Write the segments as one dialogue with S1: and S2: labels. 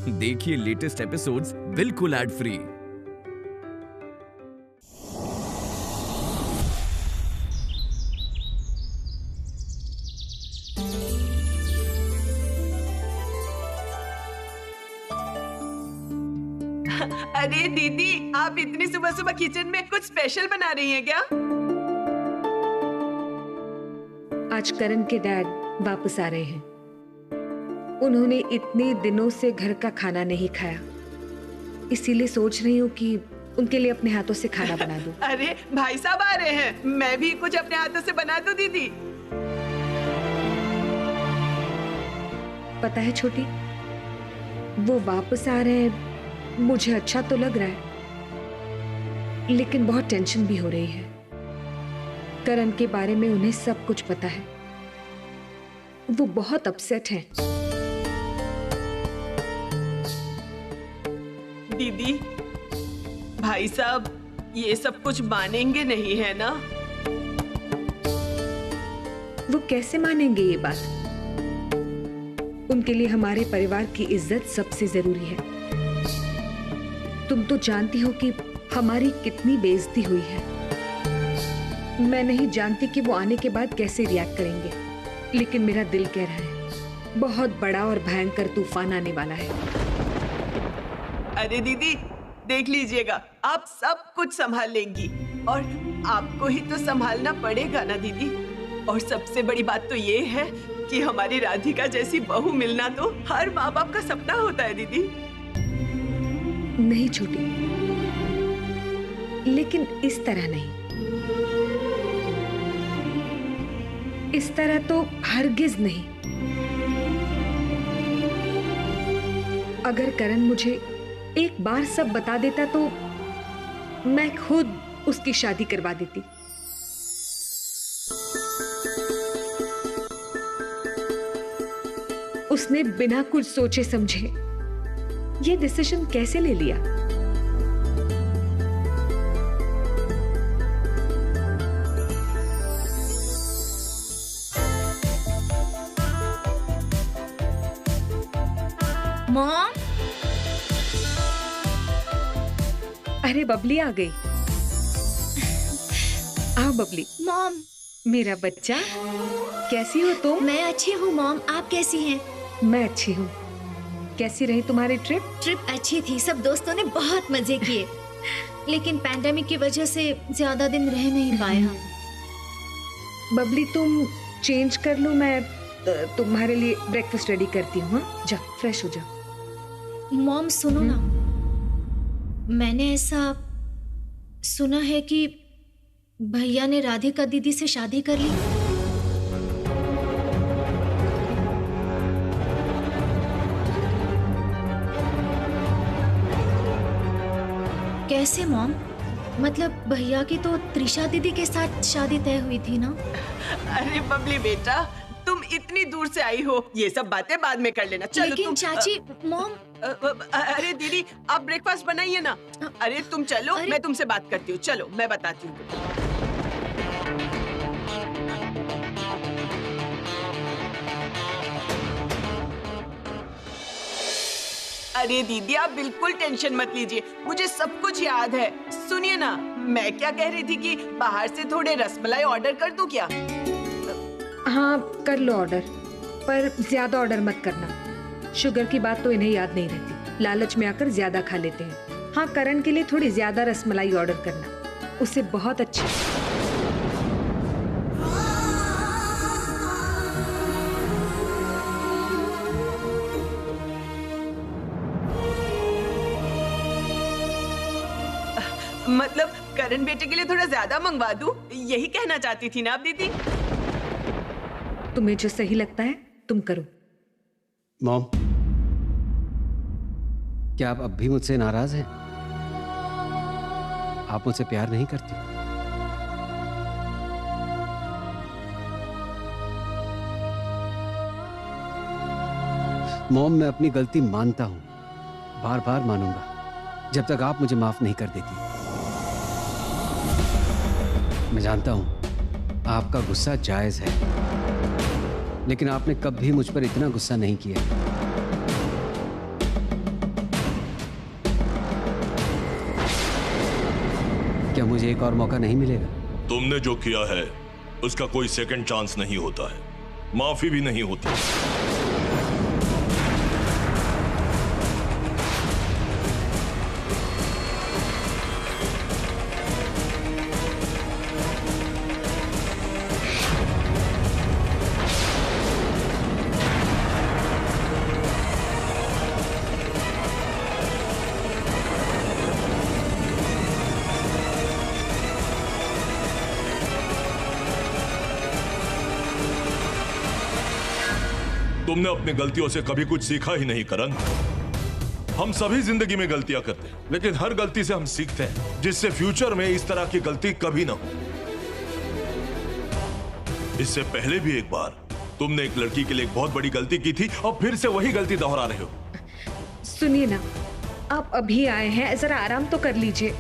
S1: देखिए latest episodes बिल्कुल ad free.
S2: अरे दीदी, आप इतनी सुबह सुबह किचन में कुछ स्पेशल बना रही हैं क्या?
S3: आज करण के डैड वापस आ रहे हैं। उन्होंने इतने दिनों से घर का खाना नहीं खाया, इसीलिए सोच रही हूँ कि उनके लिए अपने हाथों से खाना बना दूं।
S2: अरे भाई साहब आ रहे हैं, मैं भी कुछ अपने हाथों से बना दूं दीदी।
S3: पता है छोटी, वो वापस आ रहे हैं, मुझे अच्छा तो लग रहा है, लेकिन बहुत टेंशन भी हो रही है। करण के बारे में उन्हें सब कुछ पता है, वो बहुत अपसेट हैं।
S2: दीदी, भाई साहब ये सब कुछ मानेंगे नहीं है ना?
S3: वो कैसे मानेंगे ये बात? उनके लिए हमारे परिवार की इज्जत सबसे जरूरी है। तुम तो जानती हो कि हमारी कितनी बेइज्जती हुई है। मैं नहीं जानती कि वो आने के बाद कैसे रिएक्ट करेंगे, लेकिन मेरा दिल कह रहा है बहुत बड़ा और भयंकर तूफान आने वाला है।
S2: अरे दीदी, देख लीजिएगा, आप सब कुछ संभाल लेंगी और आपको ही तो संभालना पड़ेगा ना दीदी। और सबसे बड़ी बात तो ये है कि हमारी राधिका जैसी बहू मिलना तो हर माँ बाप का सपना होता है दीदी।
S3: नहीं छोटी, लेकिन इस तरह नहीं। इस तरह तो हरगिज नहीं। अगर करण मुझे एक बार सब बता देता तो मैं खुद उसकी शादी करवा देती। उसने बिना कुछ सोचे समझे ये डिसीजन कैसे ले लिया?
S4: मॉम,
S3: अरे बबली आ गई। आओ बबली।
S4: मॉम,
S3: मेरा बच्चा, कैसी हो तुम?
S4: मैं अच्छी हूँ मॉम, आप कैसी हैं?
S3: मैं अच्छी हूँ। कैसी रही तुम्हारी ट्रिप?
S4: ट्रिप अच्छी थी, सब दोस्तों ने बहुत मजे किए, लेकिन पैंडेमिक की वजह से ज्यादा दिन रह नहीं पाए हम।
S3: बबली तुम चेंज कर लो, मैं तुम्हारे लिए ब्रेकफास्ट रेडी करती हूँ। हाँ, जा फ्रेश हो जा।
S4: मॉम सुनो ना, मैंने ऐसा सुना है कि भैया ने राधिका दीदी से शादी कर ली। कैसे मॉम? मतलब भैया की तो त्रिशा दीदी के साथ शादी तय हुई थी ना?
S2: अरे बबली बेटा, तुम इतनी दूर से आई हो, ये सब बातें बाद में कर लेना। चलो
S4: लेकिन चाची, मॉम।
S2: अरे दीदी, आप ब्रेकफास्ट बनाइए ना। अरे तुम चलो, मैं तुमसे बात करती हूँ। चलो मैं बताती हूँ। अरे दीदी, आप बिल्कुल टेंशन मत लीजिए, मुझे सब कुछ याद है। सुनिए ना, मैं क्या कह रही थी कि बाहर से थोड़े रसमलाई ऑर्डर कर दूं क्या?
S3: हाँ कर लो ऑर्डर, पर ज्यादा ऑर्डर मत करना। शुगर की बात तो इन्हें याद नहीं रहती, लालच में आकर ज्यादा खा लेते हैं। हाँ, करण के लिए थोड़ी ज्यादा रसमलाई ऑर्डर करना, उसे बहुत अच्छी।
S2: मतलब करण बेटे के लिए थोड़ा ज्यादा मंगवा दूं, यही कहना चाहती थी ना आप दीदी?
S3: तुम्हें जो सही लगता है तुम करो।
S5: मॉम, क्या आप अब भी मुझसे नाराज हैं? आप मुझसे प्यार नहीं करती? मॉम, मैं अपनी गलती मानता हूं, बार बार मानूंगा, जब तक आप मुझे माफ नहीं कर देती। मैं जानता हूं आपका गुस्सा जायज है, लेकिन आपने कभी मुझ पर इतना गुस्सा नहीं किया। क्या मुझे एक और मौका नहीं मिलेगा?
S6: तुमने जो किया है उसका कोई सेकंड चांस नहीं होता है, माफी भी नहीं होती। तुमने अपनी गलतियों से कभी कुछ सीखा ही नहीं करण। हम सभी जिंदगी में गलतियां करते हैं, लेकिन हर गलती से हम सीखते हैं, जिससे फ्यूचर में इस तरह की गलती कभी ना हो। इससे पहले भी एक बार तुमने एक लड़की के लिए एक बहुत बड़ी गलती की थी और फिर से वही गलती दोहरा रहे हो।
S3: सुनिए ना, आप अभी आए हैं, जरा आराम तो कर लीजिए।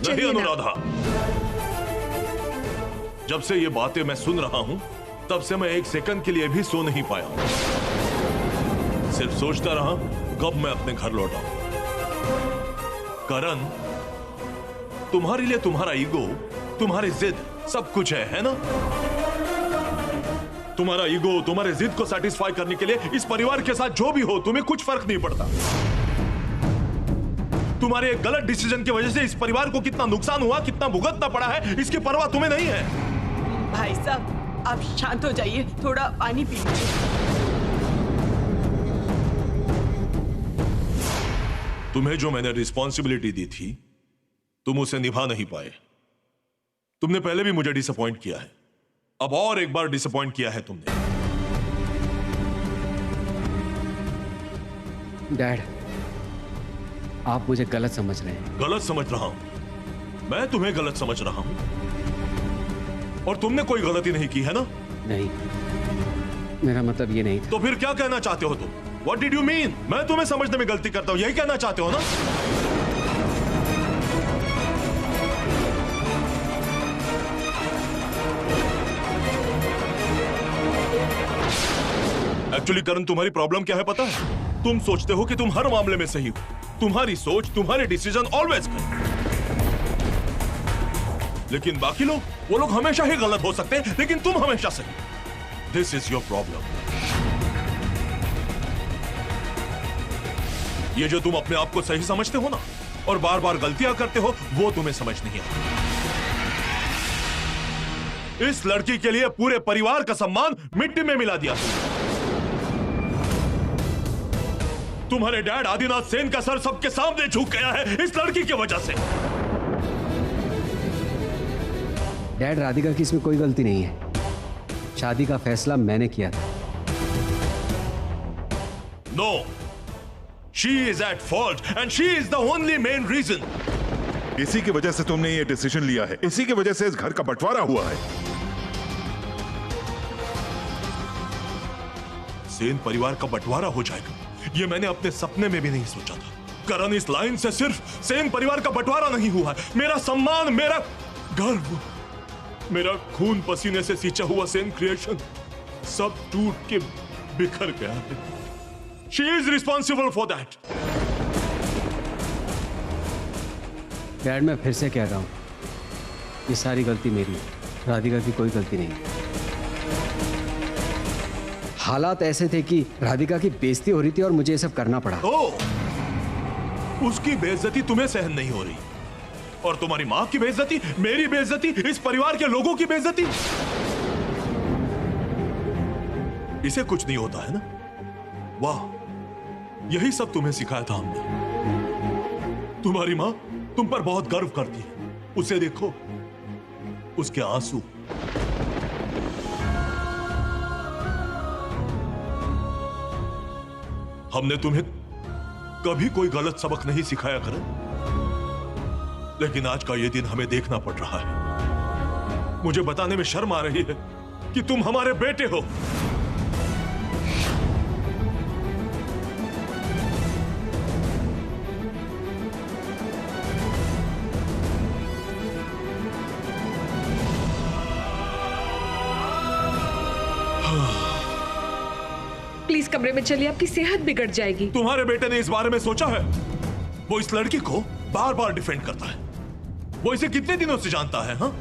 S6: नहीं अनुराधा, जब से ये बातें मैं सुन रहा हूं तब से मैं एक सेकंड के लिए भी सो नहीं पाया। सिर्फ सोचता रहा कब मैं अपने घर लौटा। करण, तुम्हारे लिए तुम्हारा ईगो, तुम्हारी जिद सब कुछ है ना? तुम्हारा ईगो, तुम्हारे जिद को सेटिस्फाई करने के लिए इस परिवार के साथ जो भी हो तुम्हें कुछ फर्क नहीं पड़ता। तुम्हारे एक गलत डिसीजन की वजह से इस परिवार को कितना नुकसान हुआ, कितना भुगतना पड़ा है, इसकी परवाह तुम्हें नहीं है।
S2: भाई साहब, आप शांत हो जाइए, थोड़ा पानी पी लीजिए।
S6: तुम्हें जो मैंने रिस्पॉन्सिबिलिटी दी थी तुम उसे निभा नहीं पाए। तुमने पहले भी मुझे डिसअपॉइंट किया है, अब और एक बार डिसअपॉइंट किया है तुमने।
S5: डैड, आप मुझे गलत समझ रहे हैं।
S6: गलत समझ रहा हूं? मैं तुम्हें गलत समझ रहा हूं? और तुमने कोई गलती नहीं की है ना?
S5: नहीं, मेरा मतलब ये नहीं था।
S6: तो फिर क्या कहना चाहते हो तुम? What did you mean? मैं तुम्हें समझने में गलती करता हूं, यही कहना चाहते हो ना? एक्चुअली करण, तुम्हारी प्रॉब्लम क्या है पता है? तुम सोचते हो कि तुम हर मामले में सही हो। तुम्हारी सोच, तुम्हारे डिसीजन ऑलवेज करेक्ट। लेकिन बाकी लोग, वो लोग हमेशा ही गलत हो सकते हैं, लेकिन तुम हमेशा सही। This is your problem. ये जो तुम अपने आप को सही समझते हो ना और बार बार गलतियां करते हो, वो तुम्हें समझ नहीं आता। इस लड़की के लिए पूरे परिवार का सम्मान मिट्टी में मिला दिया तुमने। तुम्हारे डैड आदिनाथ सेन का सर सबके सामने झुक गया है इस लड़की की वजह से।
S5: डैड, राधिका की इसमें कोई गलती नहीं है। शादी का फैसला मैंने किया था।
S6: No, she is at fault and she is the only main reason.
S7: इसी की वजह से तुमने ये डिसीजन लिया है, इसी की वजह से इस घर का बंटवारा हुआ है।
S6: सेन परिवार का बंटवारा हो जाएगा, ये मैंने अपने सपने में भी नहीं सोचा था। करण, इस लाइन से सिर्फ सेन परिवार का बंटवारा नहीं हुआ है, मेरा सम्मान, मेरा गर्व, मेरा खून पसीने से सींचा हुआ सेन क्रिएशन सब टूट के बिखर गया है। She is responsible for that.
S5: Dad, मैं फिर से कह रहा हूं, ये सारी गलती मेरी है, राधिका की कोई गलती नहीं। हालात ऐसे थे कि राधिका की बेइज्जती हो रही थी और मुझे ये सब करना पड़ा।
S6: उसकी बेइज्जती तुम्हें सहन नहीं हो रही, और तुम्हारी मां की बेइज्जती, मेरी बेइज्जती, इस परिवार के लोगों की बेइज्जती। इसे कुछ नहीं होता है ना? वाह, यही सब तुम्हें सिखाया था हमने। तुम्हारी मां तुम पर बहुत गर्व करती है, उसे देखो, उसके आंसू। हमने तुम्हें कभी कोई गलत सबक नहीं सिखाया करण, लेकिन आज का ये दिन हमें देखना पड़ रहा है। मुझे बताने में शर्म आ रही है कि तुम हमारे बेटे हो।
S3: प्लीज कमरे में चलिए, आपकी सेहत बिगड़ जाएगी।
S6: तुम्हारे बेटे ने इस बारे में सोचा है? वो इस लड़की को बार बार डिफेंड करता है, वो इसे कितने दिनों से जानता है? हाँ,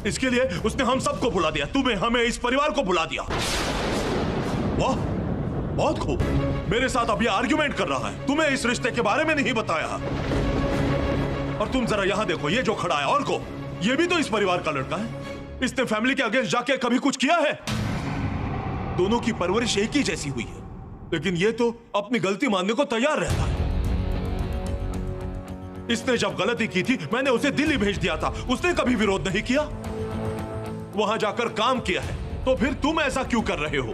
S6: इसके लिए उसने हम सबको बुला दिया, तुम्हें, हमें, इस परिवार को बुला दिया। वाह, बहुत खूब। मेरे साथ अब ये आर्ग्यूमेंट कर रहा है, तुम्हें इस रिश्ते के बारे में नहीं बताया। और तुम जरा यहां देखो, ये जो खड़ा है और को, ये भी तो इस परिवार का लड़का है। इसने फैमिली के अगेंस्ट जाके कभी कुछ किया है? दोनों की परवरिश एक ही जैसी हुई है, लेकिन ये तो अपनी गलती मानने को तैयार रहता है। इसने जब गलती की थी, मैंने उसे दिल्ली भेज दिया था, उसने कभी विरोध नहीं किया, वहां जाकर काम किया है। तो फिर तुम ऐसा क्यों कर रहे हो?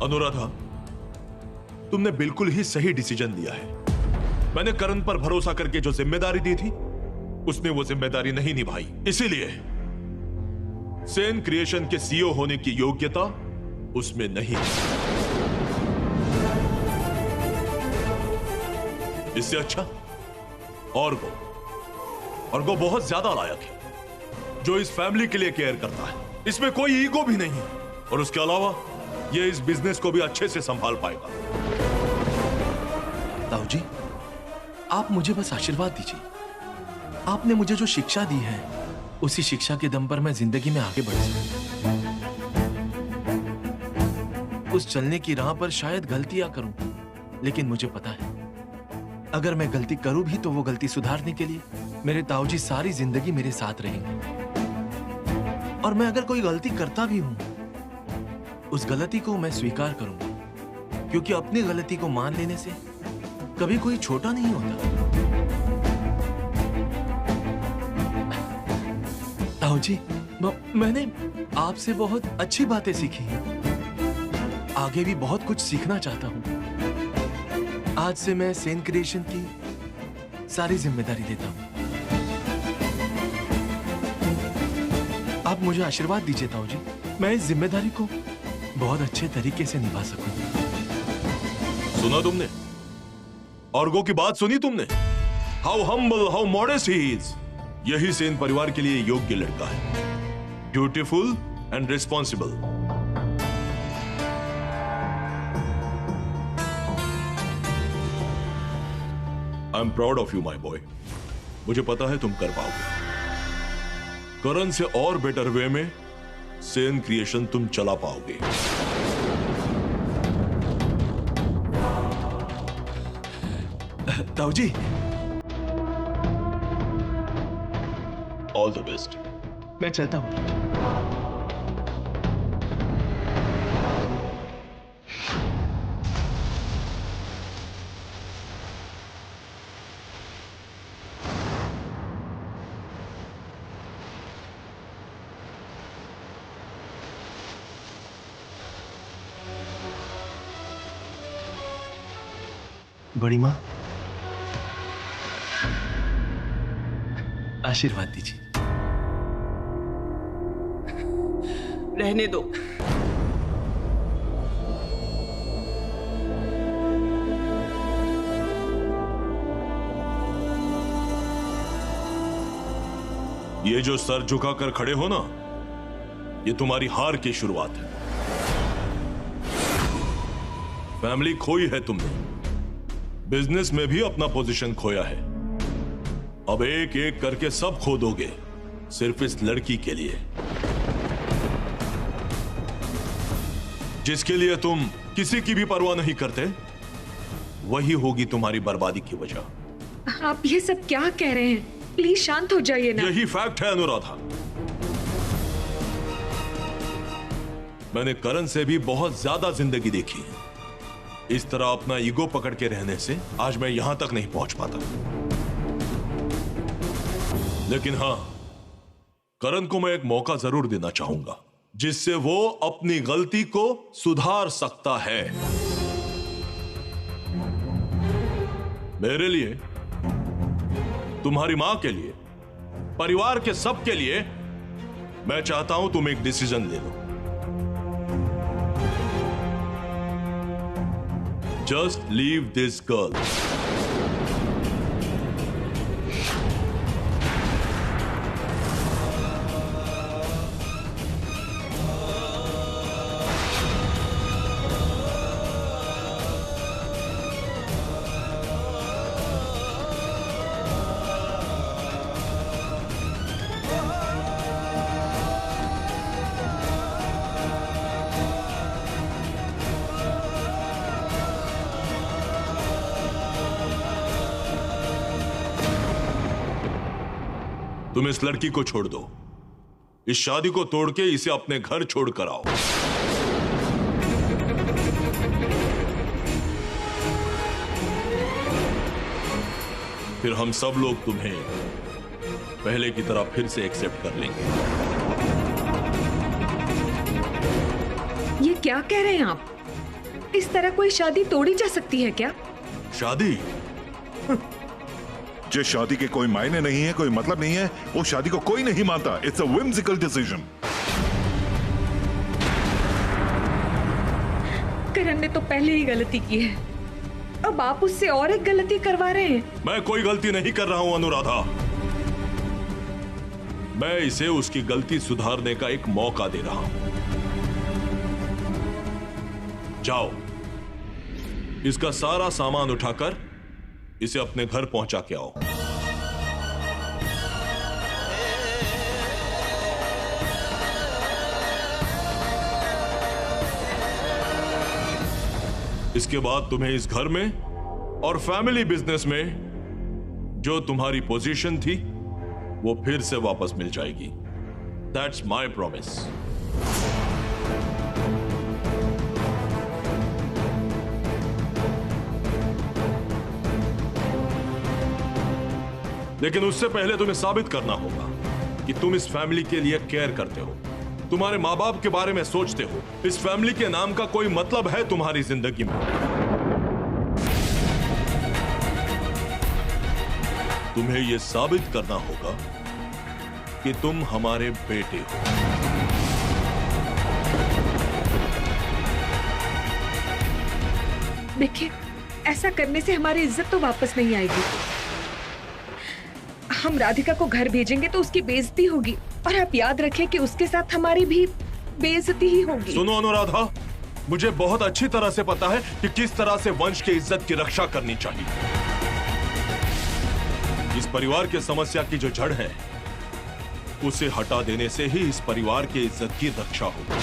S6: अनुराधा, तुमने बिल्कुल ही सही डिसीजन लिया है। मैंने करण पर भरोसा करके जो जिम्मेदारी दी थी, उसने वो जिम्मेदारी नहीं निभाई। इसीलिए सेन क्रिएशन के सीईओ होने की योग्यता उसमें नहीं है। इससे अच्छा और वो बहुत ज्यादा लायक है, जो इस फैमिली के लिए केयर करता है। इसमें कोई ईगो भी नहीं है, और उसके अलावा ये इस बिजनेस को भी अच्छे से संभाल पाएगा।
S8: ताऊ जी, आप मुझे बस आशीर्वाद दीजिए। आपने मुझे जो शिक्षा दी है, उसी शिक्षा के दम पर मैं जिंदगी में आगे बढ़ सकूं। उस चलने की राह पर शायद गलतियां करूं, लेकिन मुझे पता है, अगर मैं गलती करूं भी तो वो गलती सुधारने के लिए मेरे ताऊ जी सारी जिंदगी मेरे साथ रहेंगे। और मैं अगर कोई गलती करता भी हूं, उस गलती को मैं स्वीकार करूंगा, क्योंकि अपनी गलती को मान लेने से कभी कोई छोटा नहीं होता। ताऊ जी, मैंने आपसे बहुत अच्छी बातें सीखी हैं। आगे भी बहुत कुछ सीखना चाहता हूं। आज से मैं सेन क्रिएशन की सारी जिम्मेदारी लेता हूं। आप मुझे आशीर्वाद दीजिए ताऊ जी, मैं इस जिम्मेदारी को बहुत अच्छे तरीके से निभा सकूं।
S6: सुना तुमने? ऑर्गो की बात सुनी तुमने? How humble, how modest he is. यही सेन परिवार के लिए योग्य लड़का है, beautiful and responsible. I am proud of you my boy. मुझे पता है तुम कर पाओगे। करण से और बेटर वे में सेन क्रिएशन तुम चला पाओगे।
S8: ताऊ जी,
S6: ऑल द बेस्ट।
S8: मैं चलता हूं। बड़ी माँ, आशीर्वाद दीजिए।
S2: रहने दो।
S6: ये जो सर झुकाकर खड़े हो ना, ये तुम्हारी हार की शुरुआत है। फैमिली खोई है तुमने, बिजनेस में भी अपना पोजीशन खोया है। अब एक एक करके सब खो दोगे, सिर्फ इस लड़की के लिए, जिसके लिए तुम किसी की भी परवाह नहीं करते। वही होगी तुम्हारी बर्बादी की वजह।
S3: आप ये सब क्या कह रहे हैं? प्लीज शांत हो जाइए ना।
S6: यही फैक्ट है अनुराधा। मैंने करण से भी बहुत ज्यादा जिंदगी देखी है। इस तरह अपना ईगो पकड़ के रहने से आज मैं यहां तक नहीं पहुंच पाता। लेकिन हां, करण को मैं एक मौका जरूर देना चाहूंगा, जिससे वो अपनी गलती को सुधार सकता है। मेरे लिए, तुम्हारी मां के लिए, परिवार के सब के लिए, मैं चाहता हूं तुम एक डिसीजन ले लो। Just leave this girl. तुम इस लड़की को छोड़ दो। इस शादी को तोड़ के इसे अपने घर छोड़ कर आओ। फिर हम सब लोग तुम्हें पहले की तरह फिर से एक्सेप्ट कर लेंगे।
S3: ये क्या कह रहे हैं आप? इस तरह कोई शादी तोड़ी जा सकती है क्या?
S6: शादी?
S7: जिस शादी के कोई मायने नहीं है, कोई मतलब नहीं है, वो शादी को कोई नहीं मानता। It's a whimsical decision.
S3: Karan ने तो पहले ही गलती की है, अब आप उससे और एक गलती करवा रहे हैं। मैं
S6: कोई गलती नहीं कर रहा हूं अनुराधा। मैं इसे उसकी गलती सुधारने का एक मौका दे रहा हूं। जाओ, इसका सारा सामान उठाकर इसे अपने घर पहुंचा के आओ। इसके बाद तुम्हें इस घर में और फैमिली बिजनेस में जो तुम्हारी पोजीशन थी वो फिर से वापस मिल जाएगी। That's my promise. लेकिन उससे पहले तुम्हें साबित करना होगा कि तुम इस फैमिली के लिए केयर करते हो, तुम्हारे माँ बाप के बारे में सोचते हो, इस फैमिली के नाम का कोई मतलब है तुम्हारी जिंदगी में। तुम्हें यह साबित करना होगा कि तुम हमारे बेटे हो।
S3: देखिए, ऐसा करने से हमारी इज्जत तो वापस नहीं आएगी। हम राधिका को घर भेजेंगे तो उसकी बेइज्जती होगी, और आप याद रखें कि उसके साथ हमारी भी बेइज्जती ही होगी।
S6: सुनो अनुराधा, मुझे बहुत अच्छी तरह से पता है कि किस तरह से वंश की इज्जत की रक्षा करनी चाहिए। इस परिवार की समस्या की जो जड़ है उसे हटा देने से ही इस परिवार की इज्जत की रक्षा होगी।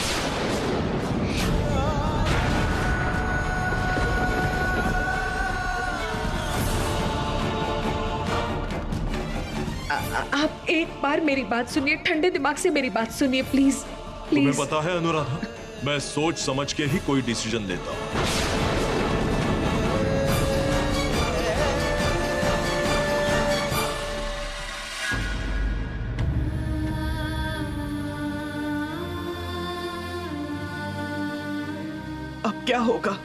S3: आप एक बार मेरी बात सुनिए, ठंडे दिमाग से मेरी बात सुनिए प्लीज प्लीज।
S6: तुम्हें पता है अनुराधा, मैं सोच समझ के ही कोई डिसीजन लेता हूं।
S2: अब क्या होगा?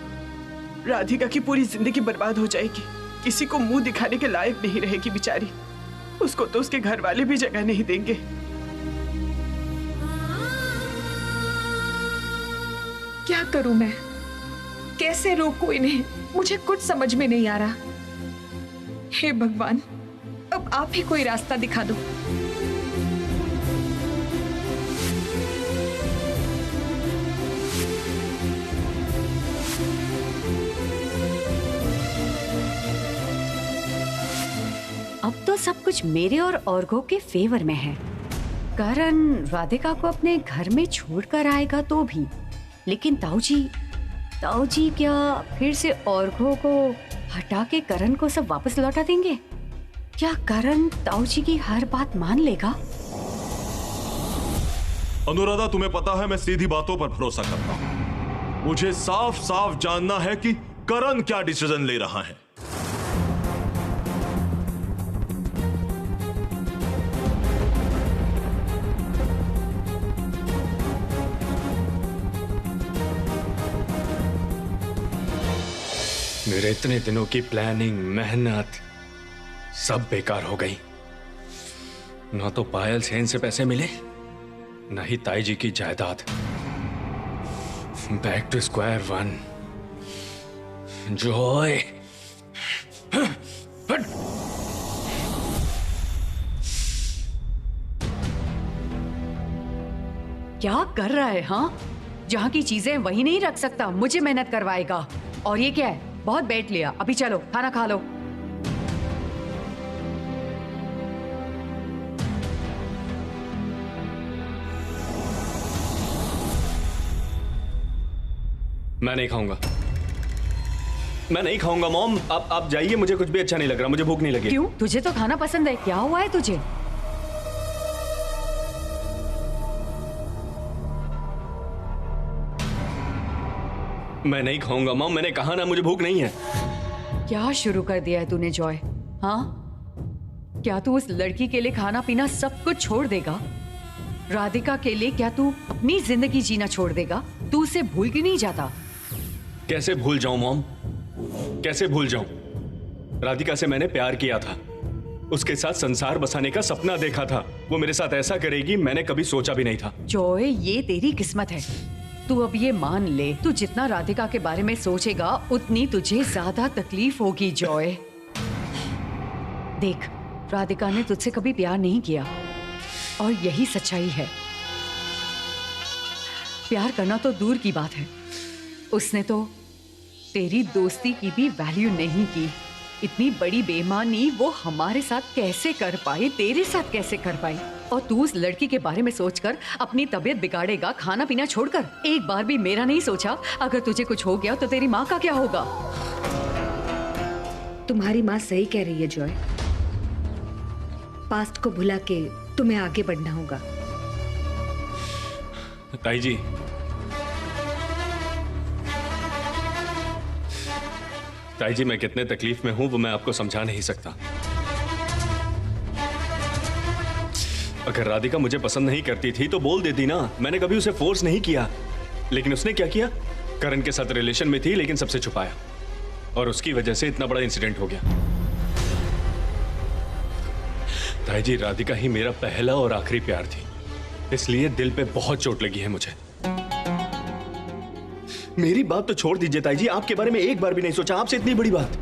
S2: राधिका की पूरी जिंदगी बर्बाद हो जाएगी। किसी को मुंह दिखाने के लायक नहीं रहेगी बेचारी। उसको तो उसके घर वाले भी जगह नहीं देंगे।
S3: क्या करूं मैं? कैसे रोकूं इन्हें? मुझे कुछ समझ में नहीं आ रहा। हे भगवान, अब आप ही कोई रास्ता दिखा दो।
S9: अब तो सब कुछ मेरे और औरघो के फेवर में है। करण राधिका को अपने घर में छोड़कर आएगा तो भी, लेकिन ताऊजी क्या फिर से औरघो को हटा के करण को सब वापस लौटा देंगे? क्या करण ताऊजी की हर बात मान लेगा?
S6: अनुराधा, तुम्हें पता है मैं सीधी बातों पर भरोसा करता हूं। मुझे साफ साफ जानना है कि करण क्या डिसीजन ले रहा है।
S10: मेरे इतने दिनों की प्लानिंग, मेहनत सब बेकार हो गई। ना तो पायल सेन से पैसे मिले, ना ही ताई जी की जायदाद। Back to square one. Joy,
S9: क्या कर रहा है? हाँ, जहाँ की चीजें वही नहीं रख सकता, मुझे मेहनत करवाएगा। और ये क्या है? बहुत बैठ लिया, अभी चलो खाना खा लो।
S10: मैं नहीं खाऊंगा, मैं नहीं खाऊंगा मॉम। आप जाइए, मुझे कुछ भी अच्छा नहीं लग रहा, मुझे भूख नहीं लगी।
S9: क्यों? तुझे तो खाना पसंद है, क्या हुआ है तुझे?
S10: मैं नहीं खाऊंगा मॉम, मैंने कहा ना मुझे भूख नहीं है।
S9: क्या शुरू कर दिया है तूने जॉय? हाँ, क्या तू उस लड़की के लिए खाना पीना सब कुछ छोड़ देगा? राधिका के लिए क्या तू अपनी जिंदगी जीना छोड़ देगा? तू उसे भूल क्यों नहीं जाता?
S10: कैसे भूल जाऊं मॉम, कैसे भूल जाऊं? राधिका से मैंने प्यार किया था, उसके साथ संसार बसाने का सपना देखा था। वो मेरे साथ ऐसा करेगी मैंने कभी सोचा भी नहीं था।
S9: जॉय, ये तेरी किस्मत है। तू अब ये मान ले, तू जितना राधिका के बारे में सोचेगा उतनी तुझे ज्यादा तकलीफ होगी जॉय। देख, राधिका ने तुझसे कभी प्यार नहीं किया और यही सच्चाई है। प्यार करना तो दूर की बात है, उसने तो तेरी दोस्ती की भी वैल्यू नहीं की। इतनी बड़ी बेईमानी वो हमारे साथ कैसे कर पाई, तेरे साथ कैसे कर पाई? और तू उस लड़की के बारे में सोचकर अपनी तबीयत बिगाड़ेगा, खाना पीना छोड़कर। एक बार भी मेरा नहीं सोचा, अगर तुझे कुछ हो गया तो तेरी माँ का क्या होगा?
S3: तुम्हारी माँ सही कह रही है जॉय। पास्ट को भुला के तुम्हें आगे बढ़ना होगा।
S10: ताई जी, ताई जी, मैं कितने तकलीफ में हूं वो मैं आपको समझा नहीं सकता। अगर राधिका मुझे पसंद नहीं करती थी तो बोल देती ना, मैंने कभी उसे फोर्स नहीं किया। लेकिन उसने क्या किया? करण के साथ रिलेशन में थी लेकिन सबसे छुपाया, और उसकी वजह से इतना बड़ा इंसिडेंट हो गया। ताई जी, राधिका ही मेरा पहला और आखिरी प्यार थी, इसलिए दिल पे बहुत चोट लगी है मुझे। मेरी बात तो छोड़ दीजिए ताई जी, आपके बारे में एक बार भी नहीं सोचा, आपसे इतनी बड़ी बात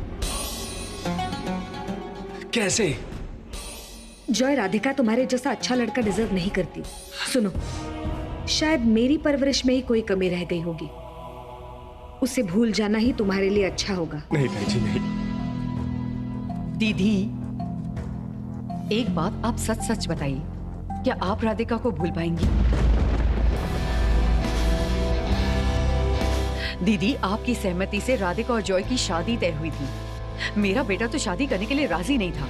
S10: कैसे?
S3: जॉय, राधिका तुम्हारे जैसा अच्छा लड़का डिजर्व नहीं करती। सुनो, शायद मेरी परवरिश में ही कोई कमी रह गई होगी। उसे भूल जाना ही तुम्हारे लिए अच्छा होगा।
S10: नहीं ताई जी, नहीं।
S9: दीदी, एक बात आप सच सच बताइए, क्या आप राधिका को भूल पाएंगी? दीदी, आपकी सहमति से राधिका और जॉय की शादी तय हुई थी। मेरा बेटा तो शादी करने के लिए राजी नहीं था,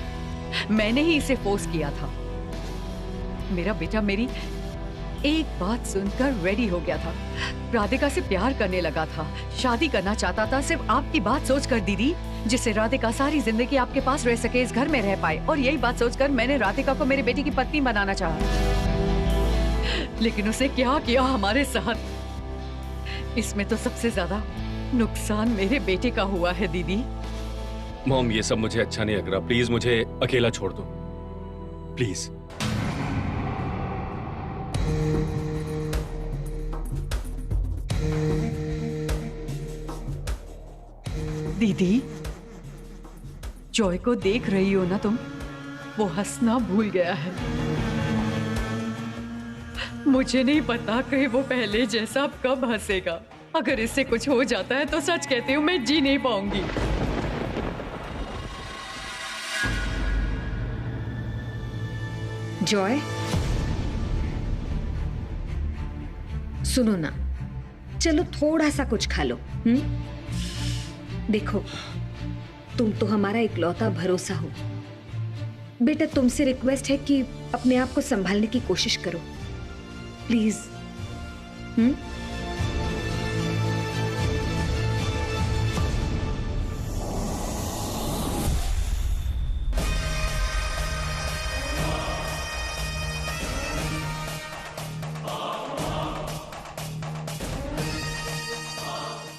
S9: मैंने ही इसे फोर्स किया था। मेरा बेटा मेरी एक बात सुनकर रेडी हो गया था, राधिका से प्यार करने लगा था, शादी करना चाहता था सिर्फ आपकी बात सोचकर दीदी, जिससे राधिका सारी जिंदगी आपके पास रह सके, इस घर में रह पाए। और यही बात सोचकर मैंने राधिका को मेरे बेटे की पत्नी बनाना चाहा। लेकिन उसने क्या किया हमारे साथ, इसमें तो सबसे ज्यादा नुकसान मेरे बेटे का हुआ है दीदी।
S10: मॉम, ये सब मुझे अच्छा नहीं लग रहा, प्लीज मुझे अकेला छोड़ दो, प्लीज।
S9: दीदी, जॉय को देख रही हो ना तुम, वो हंसना भूल गया है। मुझे नहीं पता कि वो पहले जैसा अब कब हंसेगा। अगर इससे कुछ हो जाता है तो सच कहती हूँ मैं जी नहीं पाऊंगी।
S3: जॉय, सुनो ना, चलो थोड़ा सा कुछ खा लो। देखो, तुम तो हमारा इकलौता भरोसा हो। बेटा, तुमसे रिक्वेस्ट है कि अपने आप को संभालने की कोशिश करो, प्लीज।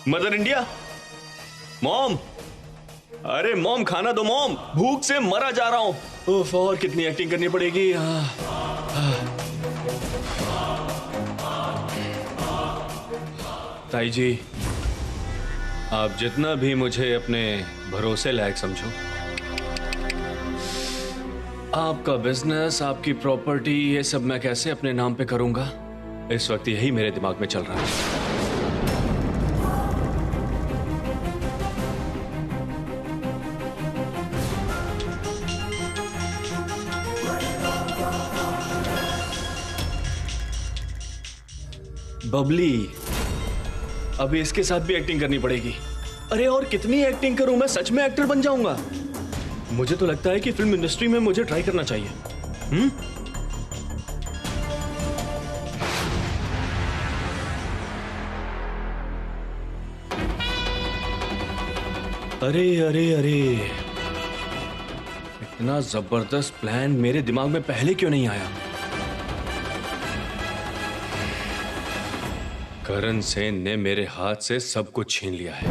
S10: मदर इंडिया, मॉम, अरे मॉम खाना दो मॉम, भूख से मरा जा रहा हूं। उफ, और कितनी एक्टिंग करनी पड़ेगी। ताई जी, आप जितना भी मुझे अपने भरोसे लायक समझो, आपका बिजनेस, आपकी प्रॉपर्टी, ये सब मैं कैसे अपने नाम पे करूंगा, इस वक्त यही मेरे दिमाग में चल रहा है। बबली, अभी इसके साथ भी एक्टिंग करनी पड़ेगी। अरे और कितनी एक्टिंग करूं, मैं सच में एक्टर बन जाऊंगा। मुझे तो लगता है कि फिल्म इंडस्ट्री में मुझे ट्राई करना चाहिए। अरे अरे अरे, इतना जबरदस्त प्लान मेरे दिमाग में पहले क्यों नहीं आया? करण सेन ने मेरे हाथ से सब कुछ छीन लिया है,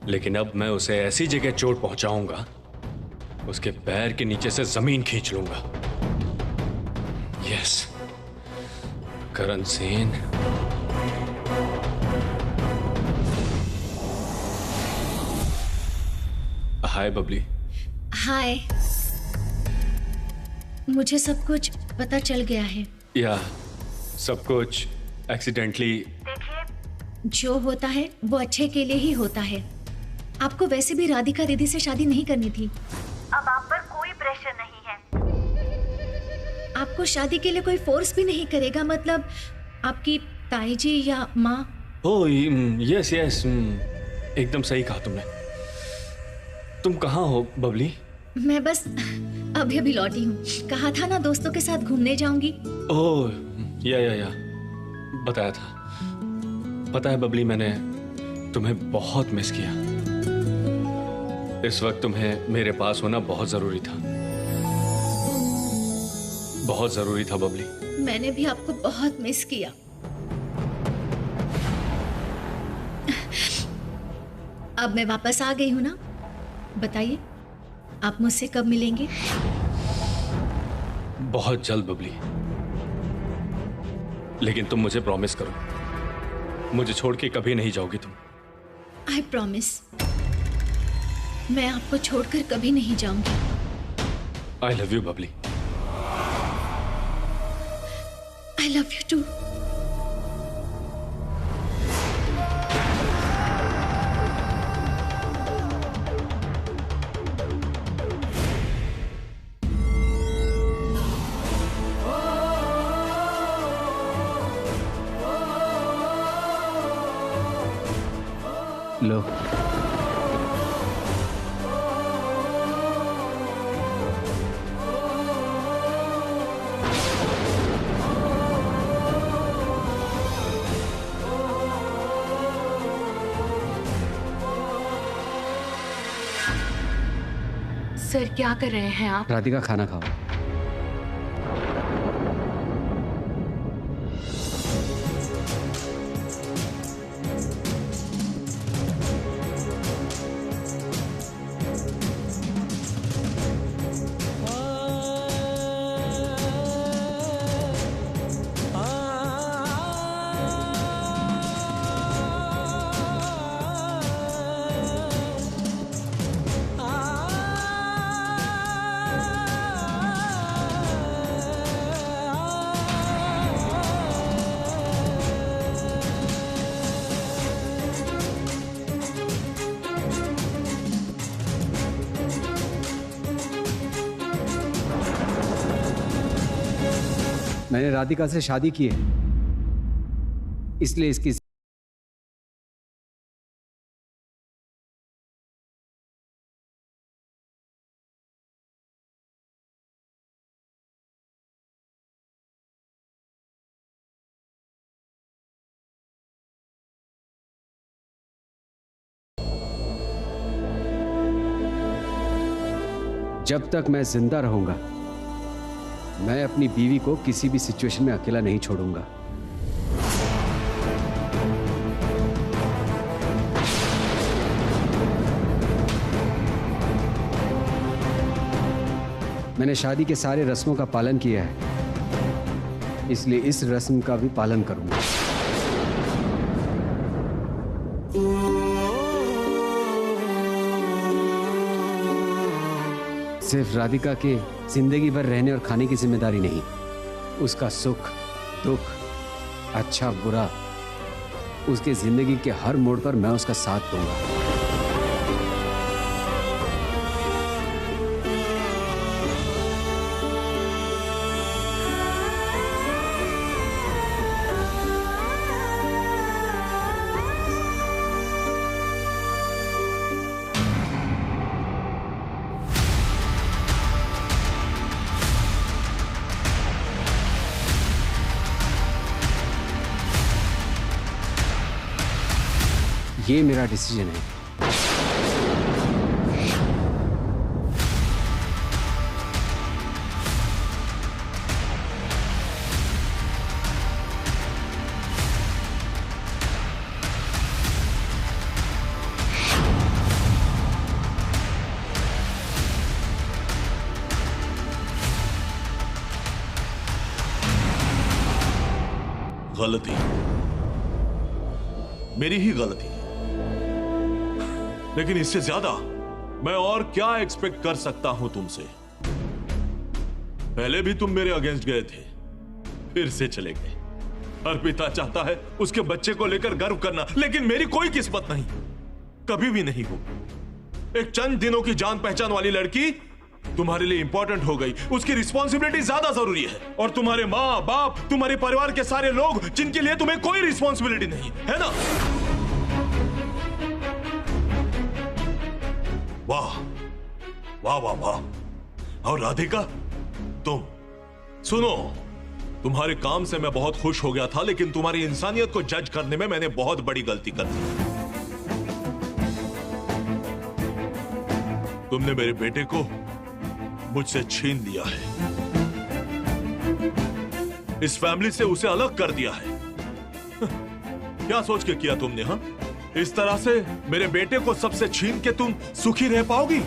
S10: लेकिन अब मैं उसे ऐसी जगह चोट पहुंचाऊंगा, उसके पैर के नीचे से जमीन खींच लूंगा। यस, करण सेन। हाय बबली।
S4: हाय। मुझे सब कुछ पता चल गया है।
S10: या सब कुछ एक्सीडेंटली।
S4: देखिए, जो होता है वो अच्छे के लिए ही होता है। आपको वैसे भी राधिका दीदी से शादी नहीं करनी थी। अब आप पर कोई प्रेशर नहीं है। आपको शादी के लिए कोई फोर्स भी नहीं करेगा, मतलब आपकी ताई जी या माँ।
S10: ओह यस यस, एकदम सही कहा तुमने। तुम कहाँ हो बबली?
S4: मैं बस अभी अभी लौटी हूँ। कहा था ना दोस्तों के साथ घूमने जाऊंगी।
S10: ओह या बताया था। पता है बबली, मैंने तुम्हें बहुत मिस किया। इस वक्त तुम्हें मेरे पास होना बहुत जरूरी था, बहुत जरूरी था बबली।
S4: मैंने भी आपको बहुत मिस किया। अब मैं वापस आ गई हूँ ना। बताइए, आप मुझसे कब मिलेंगे?
S10: बहुत जल्द बबली, लेकिन तुम मुझे प्रॉमिस करो, मुझे छोड़ के कभी नहीं जाओगी तुम।
S4: आई प्रॉमिस, मैं आपको छोड़कर कभी नहीं जाऊंगी।
S10: I love you Babli.
S4: I love you too.
S5: लो,
S9: सर क्या कर रहे हैं आप?
S5: राधिका खाना खाओ। मैंने राधिका से शादी की है, इसलिए इसकी जब तक मैं जिंदा रहूंगा, मैं अपनी बीवी को किसी भी सिचुएशन में अकेला नहीं छोड़ूंगा। मैंने शादी के सारे रस्मों का पालन किया है, इसलिए इस रस्म का भी पालन करूंगा। सिर्फ राधिका के जिंदगी भर रहने और खाने की जिम्मेदारी नहीं, उसका सुख दुख, अच्छा बुरा, उसके जिंदगी के हर मोड़ पर मैं उसका साथ दूंगा। ये मेरा डिसीजन है।
S6: गलती, मेरी ही गलती। लेकिन इससे ज्यादा मैं और क्या एक्सपेक्ट कर सकता हूं तुमसे? पहले भी तुम मेरे अगेंस्ट गए थे, फिर से चले गए। हर पिता चाहता है उसके बच्चे को लेकर गर्व करना, लेकिन मेरी कोई किस्मत नहीं, कभी भी नहीं हो। एक चंद दिनों की जान पहचान वाली लड़की तुम्हारे लिए इंपॉर्टेंट हो गई, उसकी रिस्पॉन्सिबिलिटी ज्यादा जरूरी है। और तुम्हारे माँ बाप, तुम्हारे परिवार के सारे लोग जिनके लिए तुम्हें कोई रिस्पॉन्सिबिलिटी नहीं है ना। वाह वाह वाह वाह। और राधिका, तुम सुनो, तुम्हारे काम से मैं बहुत खुश हो गया था, लेकिन तुम्हारी इंसानियत को जज करने में मैंने बहुत बड़ी गलती कर दी। तुमने मेरे बेटे को मुझसे छीन लिया है, इस फैमिली से उसे अलग कर दिया है। क्या सोच के किया तुमने? हाँ, इस तरह से मेरे बेटे को सबसे छीन के तुम सुखी रह पाओगी?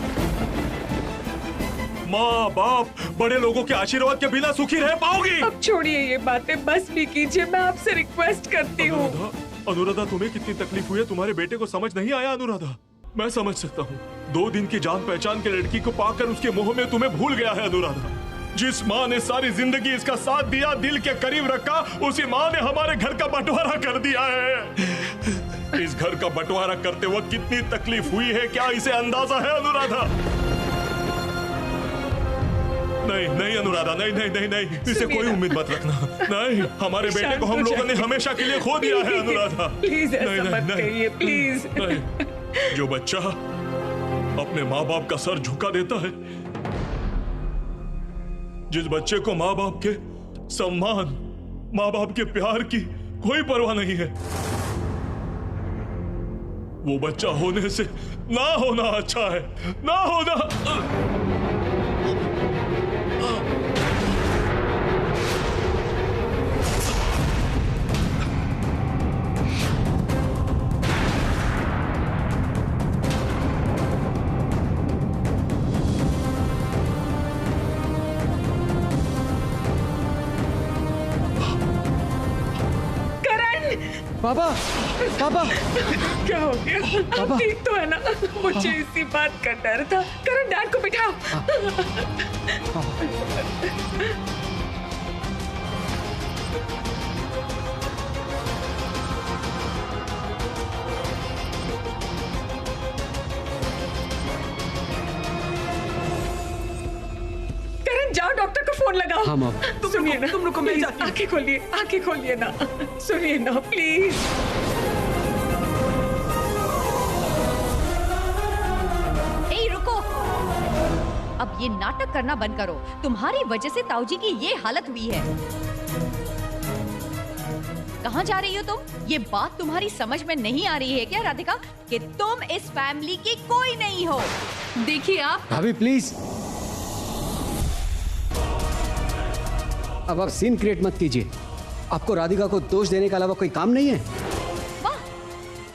S6: माँ बाप, बड़े लोगों के आशीर्वाद के बिना सुखी रह पाओगी?
S3: अब छोड़िए ये बातें, बस भी कीजिए, मैं आपसे रिक्वेस्ट करती हूँ।
S6: अनुराधा, तुम्हें कितनी तकलीफ हुई है, तुम्हारे बेटे को समझ नहीं आया? अनुराधा, मैं समझ सकता हूँ। 2 दिन की जान पहचान की लड़की को पाकर उसके मोह में तुम्हें भूल गया है अनुराधा। जिस माँ ने सारी जिंदगी इसका साथ दिया, दिल के करीब रखा, उसी माँ ने हमारे घर का बंटवारा कर दिया है। इस घर का बंटवारा करते वक्त कितनी तकलीफ हुई है, क्या इसे अंदाजा है अनुराधा? नहीं नहीं अनुराधा, नहीं नहीं नहीं नहीं, इसे कोई उम्मीद मत रखना। नहीं, हमारे बेटे को हम लोगों ने हमेशा के लिए खो दिया है अनुराधा।
S3: प्लीज ऐसा मत कहिए, प्लीज।
S6: जो बच्चा अपने माँ बाप का सर झुका देता है, जिस बच्चे को माँ बाप के सम्मान, माँ बाप के प्यार की कोई परवाह नहीं है, वो बच्चा होने से ना होना अच्छा है, ना होना।
S5: पापा, पापा,
S3: क्या हो गया?
S5: पापा,
S3: ठीक तो है ना? मुझे इसी बात का डर था। करण, डैड को बिठाओ। करण, जाओ डॉक्टर को फोन लगाओ।
S5: हाँ मॉम।
S3: सुनिए ना,
S2: तुम रुको, मैं जाती हूँ।
S3: आंखें खोलिए ना, सुनिए ना प्लीज।
S9: ए, रुको, अब ये नाटक करना बंद करो। तुम्हारी वजह से ताऊजी की ये हालत हुई है। कहाँ जा रही हो तुम? ये बात तुम्हारी समझ में नहीं आ रही है क्या राधिका, कि तुम इस फैमिली की कोई नहीं हो?
S4: देखिए आप।
S5: भाभी प्लीज, अब आप सीन क्रिएट मत कीजिए। आपको राधिका को दोष देने के अलावा कोई काम नहीं है?
S9: वाह,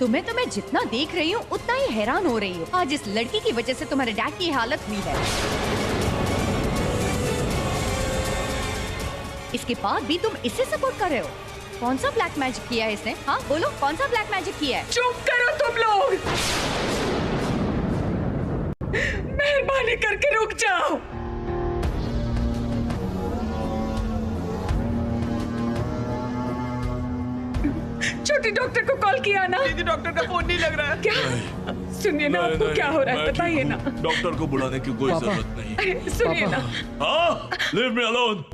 S9: तुम्हें तो मैं जितना देख रही हूँ उतना ही हैरान हो रही हूँ। आज इस लड़की की वजह से तुम्हारे डैड की हालत हुई है, इसके बाद भी तुम इसे सपोर्ट कर रहे हो। कौन सा ब्लैक मैजिक किया है इसने? हाँ बोलो, कौन सा ब्लैक मैजिक किया है?
S3: चुप करो तुम लोग, मेहरबानी करके रुक जाओ। छोटी डॉक्टर को कॉल किया ना?
S2: दीदी, डॉक्टर का फोन नहीं लग रहा है।
S3: क्या? सुनिए ना, आपको क्या हो रहा है बताइए ना।
S6: डॉक्टर को बुलाने की कोई जरूरत नहीं।
S3: अरे सुनिए ना।
S6: हाँ, लीव मी अलोन।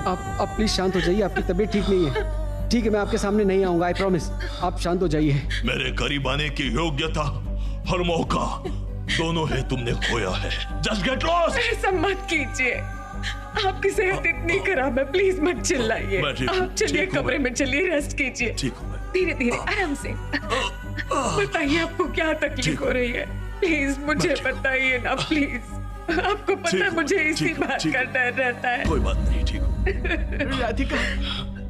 S5: आप प्लीज शांत हो जाइए, आपकी तबीयत ठीक नहीं है। ठीक है, मैं आपके सामने नहीं आऊंगा, आई प्रॉमिस। आप शांत हो जाइए।
S6: मेरे करीब आने की योग्यता हर मौका दोनों है तुमने खोया है। Just get lost.
S3: ऐसा मत कीजिए, आपकी सेहत इतनी खराब है, प्लीज मत चिल्लाइए। आप चलिए कमरे में, चलिए रेस्ट कीजिए।
S6: ठीक हूँ मैं।
S3: धीरे धीरे आराम से। बताइए आपको क्या तकलीफ हो रही है, प्लीज मुझे बताइए ना प्लीज। आपको पता है मुझे इसी बात का डर रहता है।
S6: कोई बात नहीं, ठीक हूँ।
S2: राधिका,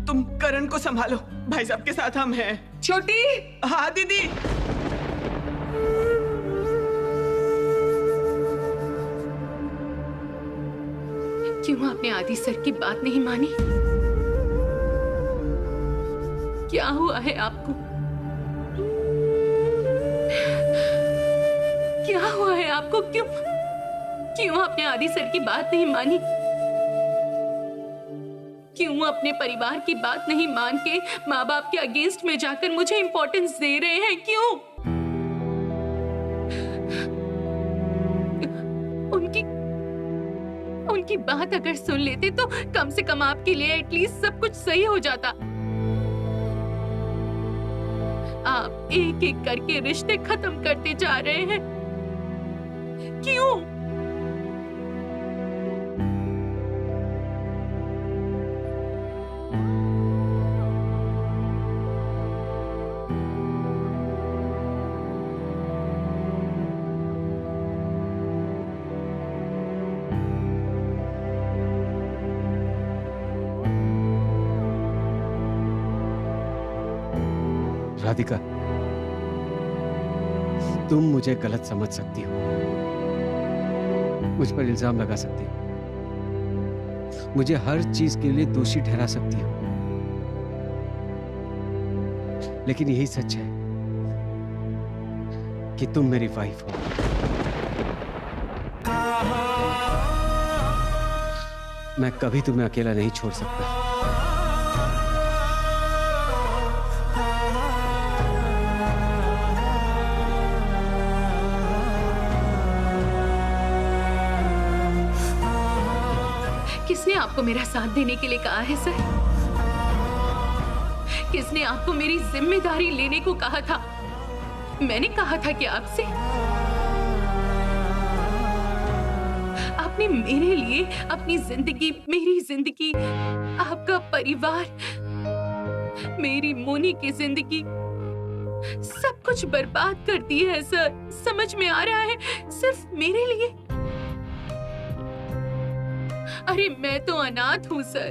S2: तुम करण को संभालो, भाई साहब के साथ हम हैं।
S3: छोटी।
S2: हाँ दीदी।
S4: क्यों आपने आदि सर की बात नहीं मानी?
S11: क्या हुआ है आपको? क्या हुआ है आपको? क्यों आपने आदि सर की बात नहीं मानी? क्यों अपने परिवार की बात नहीं मान के माँ बाप के अगेंस्ट में जाकर मुझे इंपॉर्टेंस दे रहे हैं? क्यों? उनकी बात अगर सुन लेते तो कम से कम आपके लिए एटलीस्ट सब कुछ सही हो जाता। आप एक एक करके रिश्ते खत्म करते जा रहे हैं। क्यों?
S5: राधिका, तुम मुझे गलत समझ सकती हो, मुझ पर इल्जाम लगा सकती हो, मुझे हर चीज के लिए दोषी ठहरा सकती हो, लेकिन यही सच है कि तुम मेरी वाइफ हो। मैं कभी तुम्हें अकेला नहीं छोड़ सकता।
S11: किसने आपको मेरा साथ देने के लिए कहा है सर? किसने आपको मेरी जिम्मेदारी लेने को कहा था? मैंने कहा था कि आपसे आपने मेरे लिए अपनी जिंदगी, मेरी जिंदगी, आपका परिवार, मेरी मोनी की जिंदगी सब कुछ बर्बाद कर दी है सर। समझ में आ रहा है? सिर्फ मेरे लिए। अरे मैं तो अनाथ हूँ सर।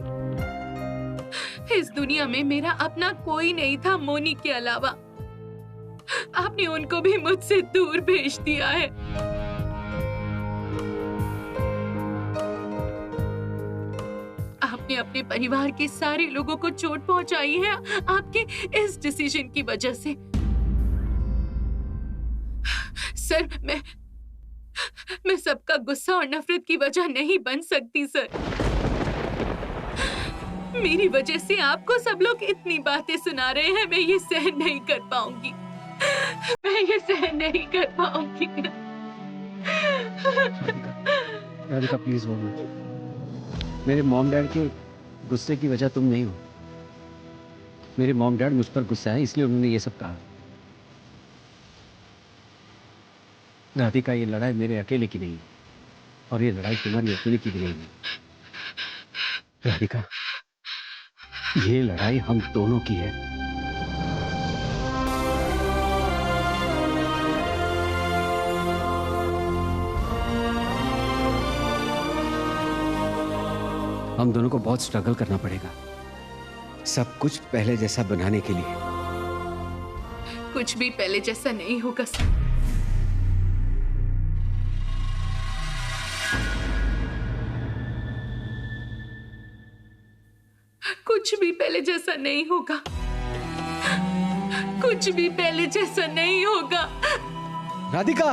S11: इस दुनिया में मेरा अपना कोई नहीं था मोनी के अलावा। आपने उनको भी मुझसे दूर भेज दिया है। आपने अपने परिवार के सारे लोगों को चोट पहुंचाई है आपके इस डिसीजन की वजह से। सर मैं सबका गुस्सा और नफरत की वजह नहीं बन सकती सर। मेरी वजह से आपको सब लोग इतनी बातें सुना रहे हैं, मैं ये सहन नहीं कर पाऊंगी। मैं ये सहन नहीं कर पाऊंगी।
S5: राधिका प्लीज बोल। मेरे मॉम डैड के गुस्से की वजह तुम नहीं हो। मेरे मॉम डैड मुझ पर गुस्सा है, इसलिए उन्होंने ये सब कहा। राधिका, ये लड़ाई मेरे अकेले की नहीं है और ये लड़ाई तुम्हारी अकेले की भी नहीं है। राधिका, ये लड़ाई हम दोनों की है। हम दोनों को बहुत स्ट्रगल करना पड़ेगा, सब कुछ पहले जैसा बनाने के लिए।
S11: कुछ भी पहले जैसा नहीं होगा सर। कुछ भी पहले जैसा नहीं होगा। कुछ भी पहले जैसा नहीं होगा।
S5: राधिका!